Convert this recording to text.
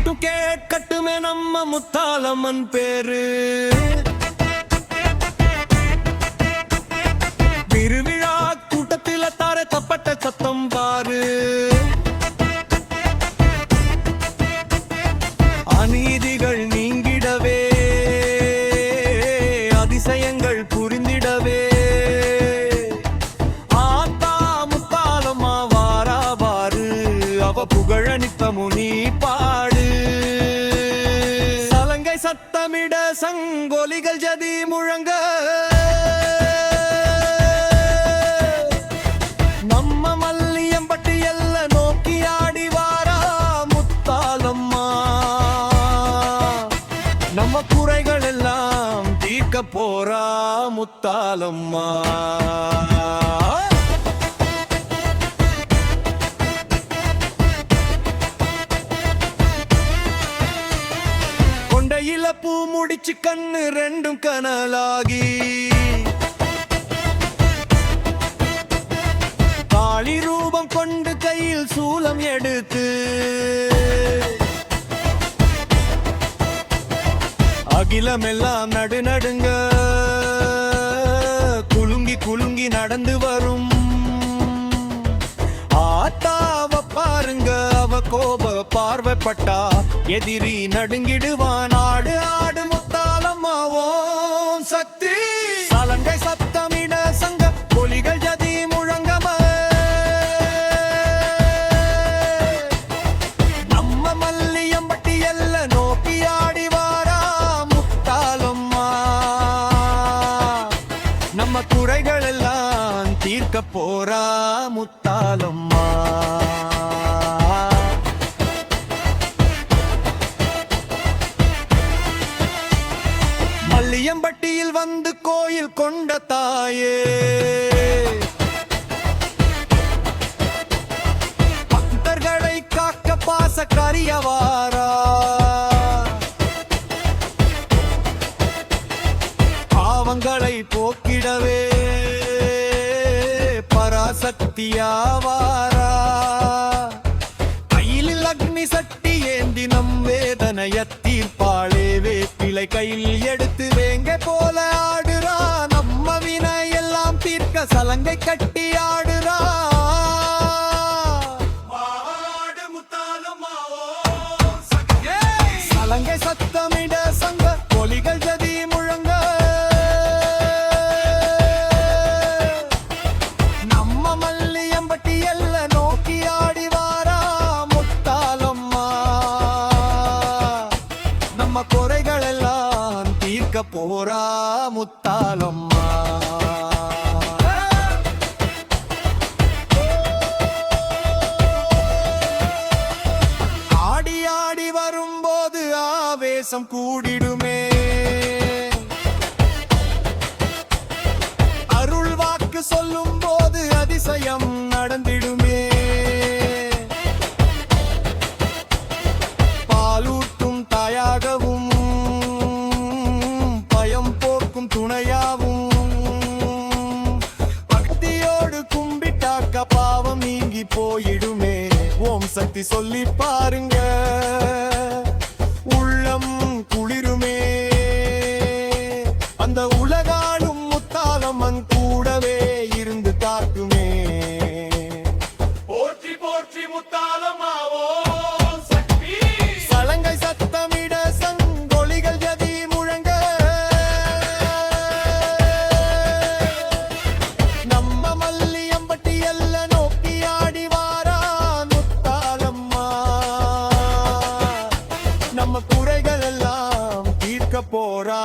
மட்டும் கேட்கட்டுமே நம்ம முத்தாலம்மன் பேரு. திருவிழா கூட்டத்தில தார தப்பட்ட சத்தம் பாரு. அநீதிகள் நீங்கிடவே, அதிசயங்கள் புரிந்திடவே, ஆத்தா முத்தாலம்மா வாரா பாரு. அவ புகழ நித்தமும் நீ பாடு. சலங்கை சத்தமிட சங்கொலிகள் ஜதி முழங்க, நம்ம மல்லியம்பட்டி எல்ல நோக்கி ஆடி வாரா முத்தாலம்மா. நம்ம குறைகள் எல்லாம் தீர்க்க போறா முத்தாலம்மா. கொண்டையில பூ முடிச்சு கண்ணு ரெண்டும் கனலாகி, காளி ரூபம் கொண்டு கையில் சூலம் எடுத்து, அகிலமெல்லாம் நடுநடுங்க குலுங்கி குலுங்கி நடந்து வரும். ஆத்தாவ பாருங்க, அவ கோப பார்வைப்பட்டா எதிரி நடுங்கிடுவான். ஆடு ஆடு முத்தாலம்மாவோம் சக்தி. சலங்கை சத்தமிட சங்க ஒலிகள் ஜதி முழங்கம, நம்ம மல்லியம்பட்டி எல்ல நோக்கி ஆடி வாரா முத்தாலம்மா. நம்ம குறைகள் எல்லாம் தீர்க்க போறா முத்தாலம்மா. மல்லியம்பட்டியில் வந்து கோயில் கொண்ட தாயே, பக்தர்களை காக்க பாச கரியவாரா. பாவங்களை போக்கிடவே பராசக்தியாவாரா. கையில் அக்னி சட்டி ஏந்தி நம் வேதனைய தீர்ப்பாளே. வேப்பிலை கையில் எடுத்து வேங்க போல ஆடுறா. நம்ம வினை எல்லாம் தீர்க்க சலங்கை கட்டி ஆடுறா. சலங்கை சத்தமிட சங்க ஒலிகள் ஜதி முழங்க, நம்ம மல்லியம்பட்டி எல்ல நோக்கி ஆடி வாரா முத்தாலம்மா. நம்ம குறைகள் எல்லாம் தீர்க்க போறா முத்தாலம்மா. ஆடி ஆடி வரும்போது ஆவேசம் கூடிடுமே, அருள் வாக்கு சொல்லும் போது அதிசயம் நடந்திடுமே. பாலூட்டும் தாயாகவும், பயம் போக்கும் துணையாவும், பக்தியோடு கும்பிட்டாக்க பாவம் நீங்கி போயிடுமே. ஓம் சக்தி சொல்லி பாருங்க, உள்ளம் குளிருமே. அந்த உலகாலும் முத்தாலம்மன் கூடவே இருந்து காட்டுமே. போற்றி போற்றி முத்தாலம்மாவோ சக்தி. சலங்கை சத்தமிட சங்கொலிகள் ஜதி முழங்க, நம்ம மல்லியம்பட்டி எல்ல நோக்கி ஆடி வாரா முத்தாலம்மா. நம்ம குறைகள் எல்லாம் தீர்க்க போறா